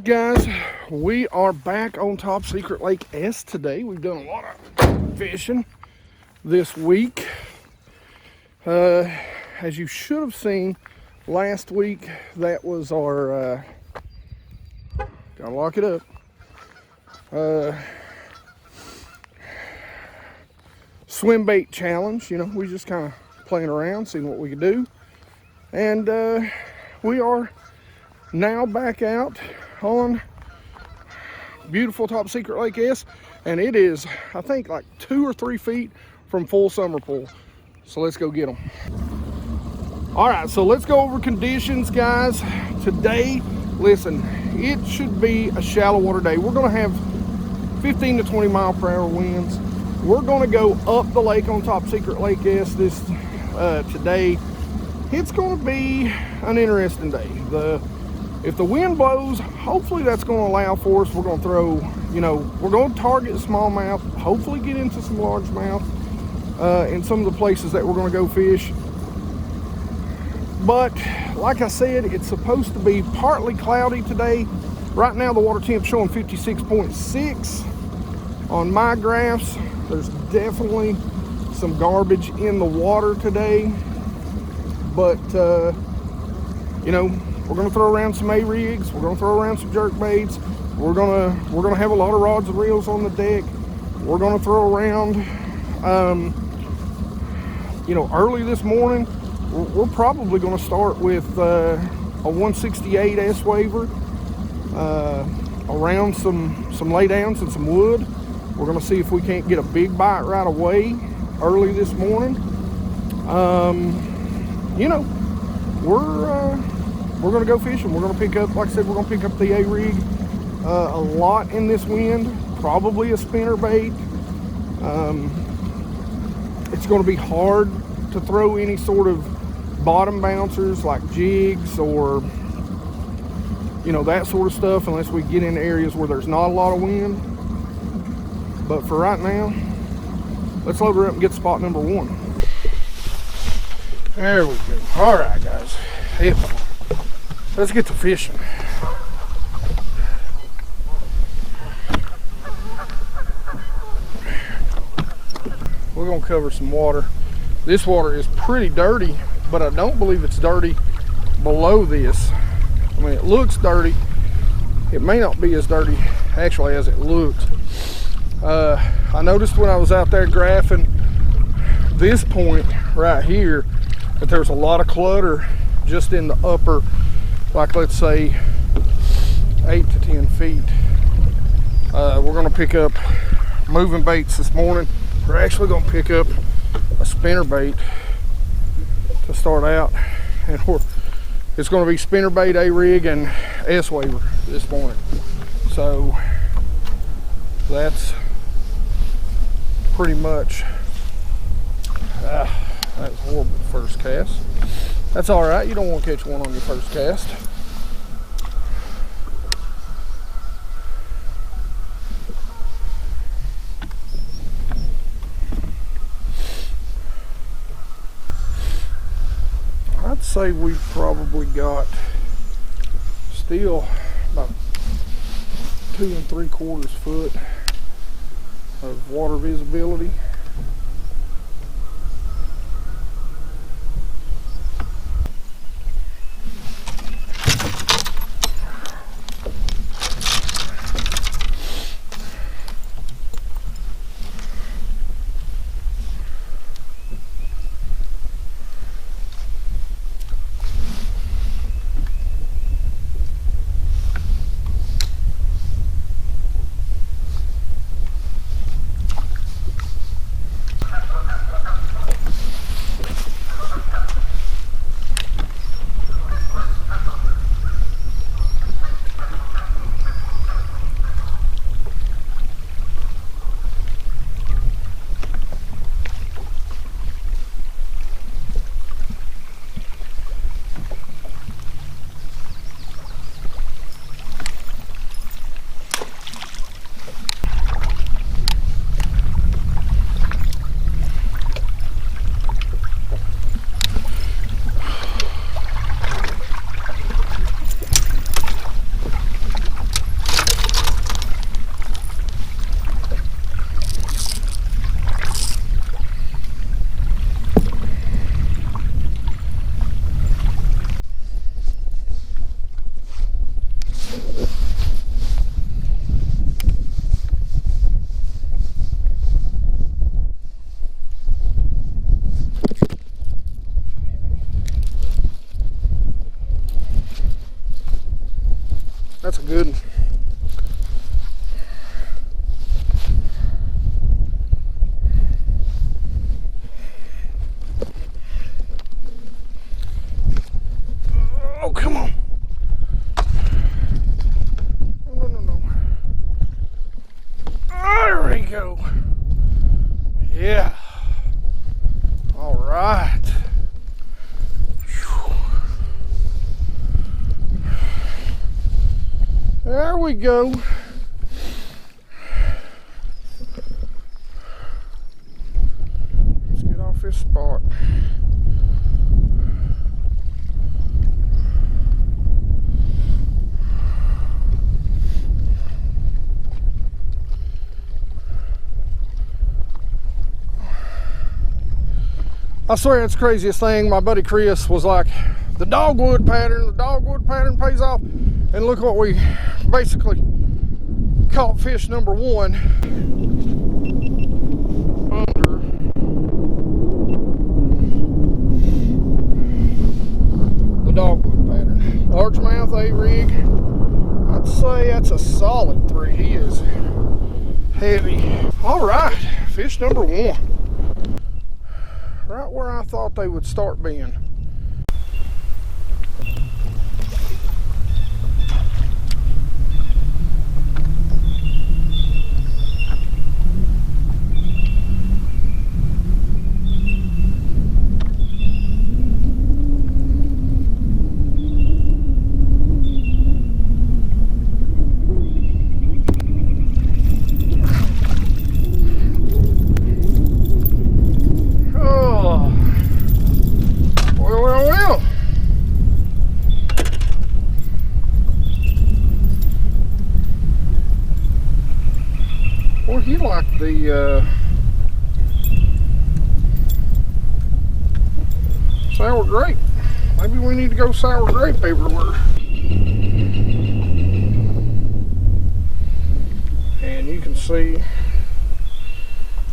right, guys, we are back on Top Secret Lake S today. We've done a lot of fishing this week. As you should have seen last week, that was our, gotta lock it up, swim bait challenge. You know, we just kind of playing around, seeing what we could do. And we are now back out on beautiful Top Secret Lake S, and it is, I think, like 2 or 3 feet from full summer pool. So let's go get them. All right, so let's go over conditions, guys. Today, listen, it should be a shallow water day. We're gonna have 15 to 20 mile per hour winds. We're gonna go up the lake on Top Secret Lake S this today. It's gonna be an interesting day. If the wind blows, hopefully that's going to allow for us. We're going to throw, you know, we're going to target smallmouth, hopefully get into some largemouth in some of the places that we're going to go fish. But like I said, it's supposed to be partly cloudy today. Right now the water temp showing 56.6 on my graphs. There's definitely some garbage in the water today, but you know, we're gonna throw around some A-rigs. We're gonna throw around some jerk baits. We're gonna have a lot of rods and reels on the deck. We're gonna throw around, you know, early this morning, we're probably gonna start with a 168 S-waver around some laydowns and some wood. We're gonna see if we can't get a big bite right away early this morning. You know, we're gonna go fishing. We're gonna pick up, like I said, we're gonna pick up the A-rig a lot in this wind, probably a spinner bait. It's gonna be hard to throw any sort of bottom bouncers like jigs or, you know, that sort of stuff unless we get in areas where there's not a lot of wind. But for right now, let's load her up and get spot number 1. There we go. All right, guys. Yep. Let's get to fishing. We're gonna cover some water. This water is pretty dirty, but I don't believe it's dirty below this. I mean, it looks dirty. It may not be as dirty actually as it looked. I noticed when I was out there graphing this point right here that there's a lot of clutter just in the upper, like let's say 8 to 10 feet. We're gonna pick up moving baits this morning. We're actually gonna pick up a spinner bait to start out, and it's gonna be spinner bait, A-rig, and S-waver this morning. So that's pretty much, that was horrible first cast. That's all right, you don't want to catch one on your first cast. I'd say we've probably got still about 2 3/4 foot of water visibility. That's a good one. Oh, come on. No, no, no. There we go. Yeah. All right. There we go. Let's get off this spot. I swear it's the craziest thing. My buddy Chris was like, the dogwood pattern pays off. And look what we basically caught fish number one under the dogwood pattern. Largemouth Arig. I'd say that's a solid 3. He is heavy. All right, fish number one. Right where I thought they would start being. He liked the sour grape. Maybe we need to go sour grape everywhere. And you can see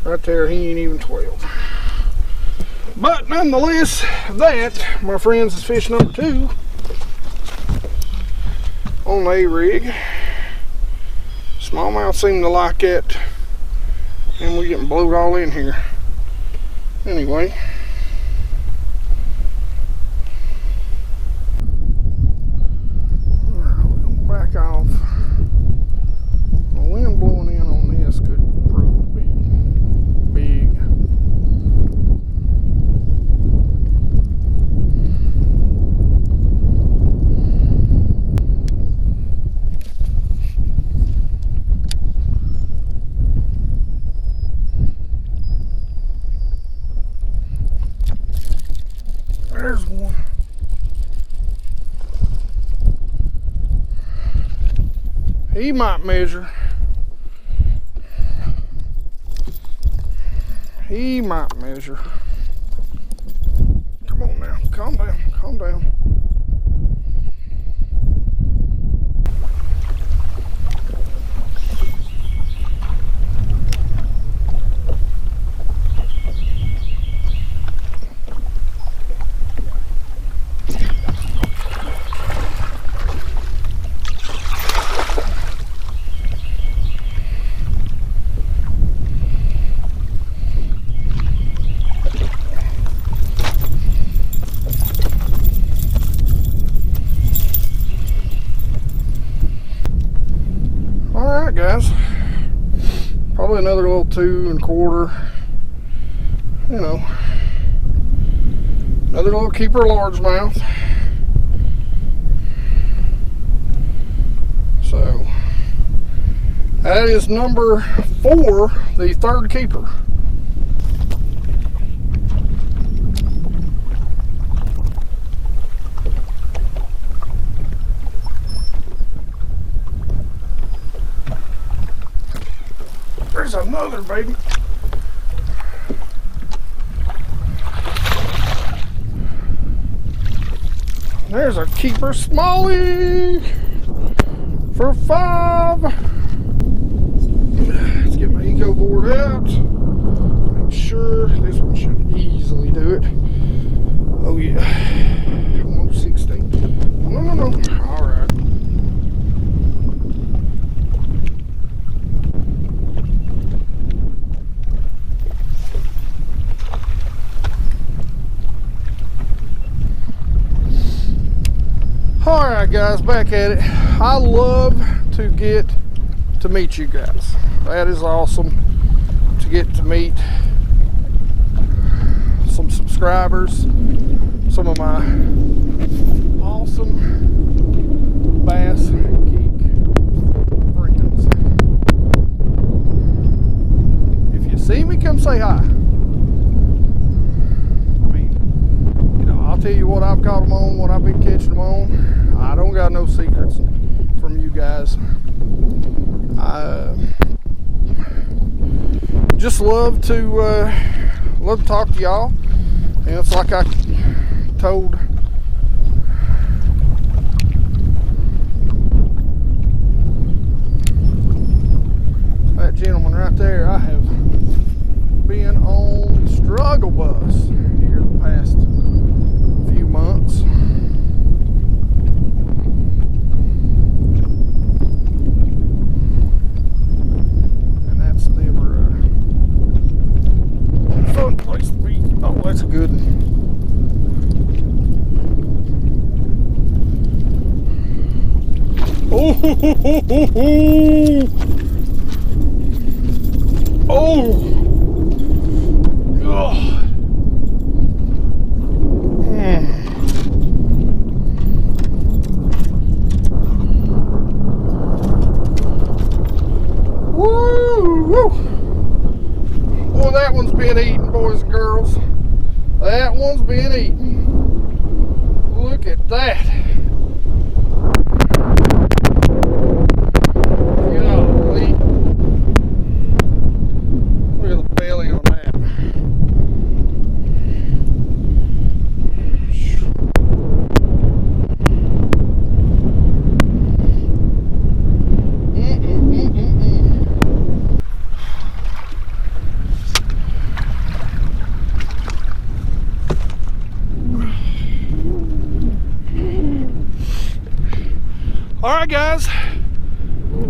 right there, he ain't even 12. But nonetheless, that, my friends, is fish number 2 on the Arig. Smallmouth seem to like it, and we're getting blowed all in here. Anyway, alright, we're gonna back off. The wind blowing in on this could prove to be big. There's one. He might measure. He might measure. Come on now, calm down, calm down. Guys, probably another little 2 1/4, you know, another little keeper largemouth. So that is number 4, the 3rd keeper. There's another baby. There's a keeper Smelly for 5. Let's get my eco board out. Make sure this one should easily do it. Oh yeah, almost 16. No. All right. All right, guys, back at it. I love to get to meet you guys. That is awesome to get to meet some subscribers, some of my awesome Bass Geek friends. If you see me, come say hi. I'll tell you what I've caught them on, what I've been catching them on. I don't got no secrets from you guys. I just love to talk to y'all. And it's like I told that gentleman right there, I have been on the struggle bus here the past few months. And that's never a fun place to be. Oh, that's good. Oh, oh, God. Well, that one's been eaten, boys and girls. That one's been eaten. Look at that. Golly. Look at the belly on that. Alright guys,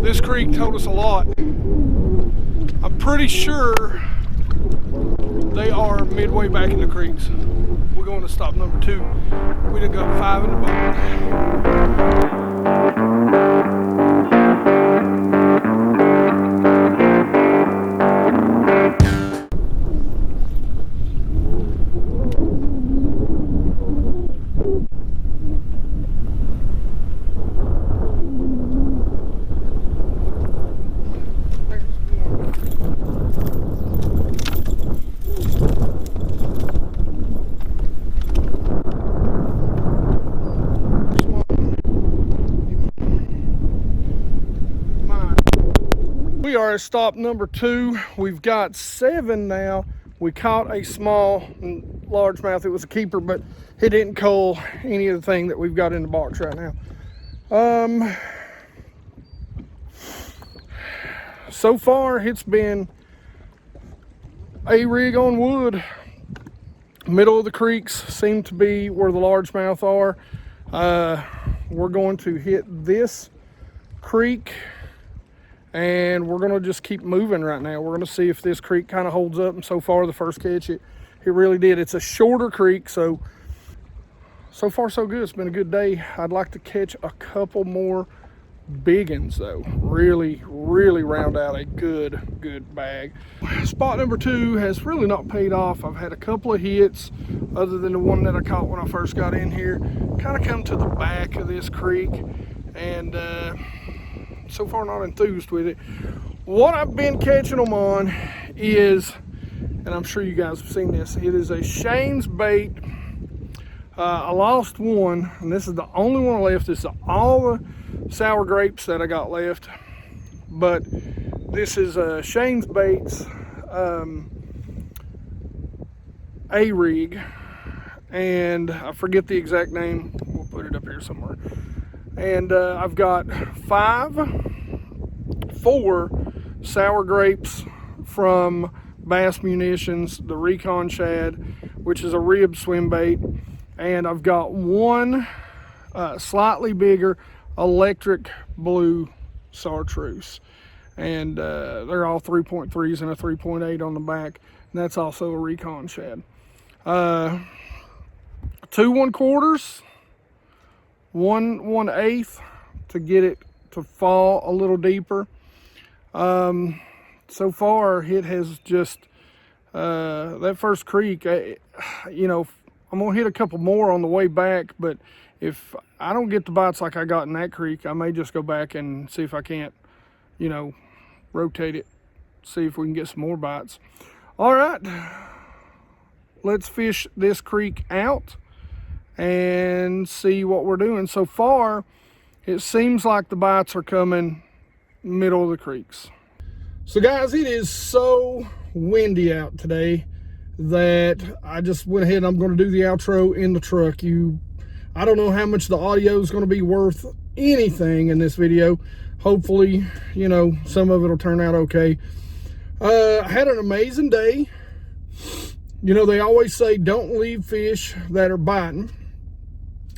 this creek told us a lot. I'm pretty sure they are midway back in the creeks. We're going to stop number 2. We done got 5 in the boat. We are at stop number 2. We've got 7 now. We caught a small largemouth. It was a keeper, but it didn't cull any of the thing that we've got in the box right now. So far it's been a rig on wood. Middle of the creeks seem to be where the largemouth are. We're going to hit this creek and we're gonna just keep moving right now. We're gonna see if this creek kind of holds up, and so far the first catch, it really did. It's a shorter creek, so far so good. It's been a good day. I'd like to catch a couple more big ones though. Really round out a good bag. Spot number 2 has really not paid off. I've had a couple of hits other than the one that I caught when I first got in here. Kind of come to the back of this creek, and so far not enthused with it. What I've been catching them on is, and I'm sure you guys have seen this, it is a Shane's bait. I lost one, and this is the only one left. This is all the sour grapes that I got left, but this is Shane's baits Arig, and I forget the exact name. We'll put it up here somewhere. And I've got 4 sour grapes from Bass Munitions, the Recon Shad, which is a rib swim bait, and I've got 1 slightly bigger electric blue chartreuse, and they're all 3.3s and a 3.8 on the back, and that's also a Recon Shad. 2 1/4s, 1/8 to get it to fall a little deeper. So far it has just, that first creek, you know, I'm gonna hit a couple more on the way back, but if I don't get the bites like I got in that creek, I may just go back and see if I can't, you know, rotate it, see if we can get some more bites. All right, let's fish this creek out and see what we're doing. So far, it seems like the bites are coming middle of the creeks. So guys, it is so windy out today that I just went ahead and I'm going to do the outro in the truck. I don't know how much the audio is going to be worth anything in this video. Hopefully, you know, some of it will turn out okay. I had an amazing day. You know, they always say don't leave fish that are biting.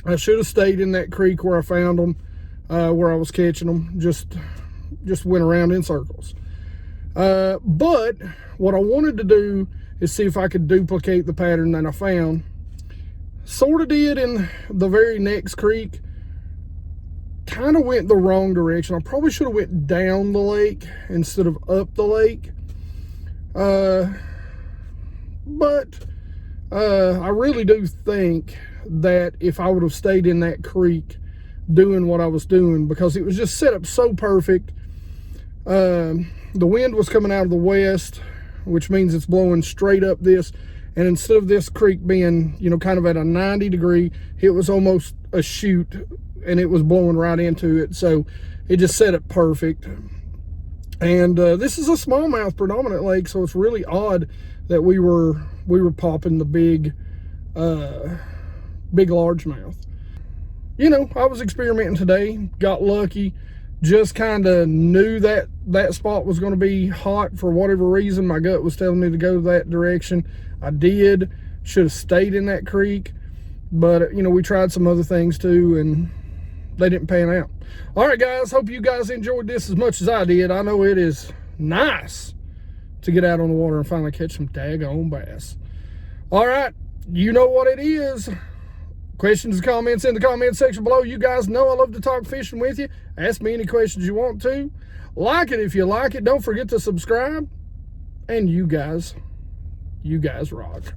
I should have stayed in that creek where I found them, where I was catching them. Just went around in circles. But what I wanted to do is see if I could duplicate the pattern that I found. Sort of did in the very next creek. Kind of went the wrong direction. I probably should have went down the lake instead of up the lake. But I really do think that if I would have stayed in that creek doing what I was doing, because it was just set up so perfect. The wind was coming out of the west, which means it's blowing straight up this, and instead of this creek being, you know, kind of at a 90 degree, it was almost a chute and it was blowing right into it. So it just set it perfect. And this is a smallmouth predominant lake, so it's really odd that we were popping the big largemouth. You know, I was experimenting today, got lucky. Just kind of knew that that spot was going to be hot for whatever reason. My gut was telling me to go that direction. I did. Should have stayed in that creek. But, you know, we tried some other things too, and they didn't pan out. All right, guys. Hope you guys enjoyed this as much as I did. I know it is nice to get out on the water and finally catch some daggone bass. All right. You know what it is. Questions and comments in the comment section below. You guys know I love to talk fishing with you. Ask me any questions you want to. Like it if you like it. Don't forget to subscribe. And you guys rock.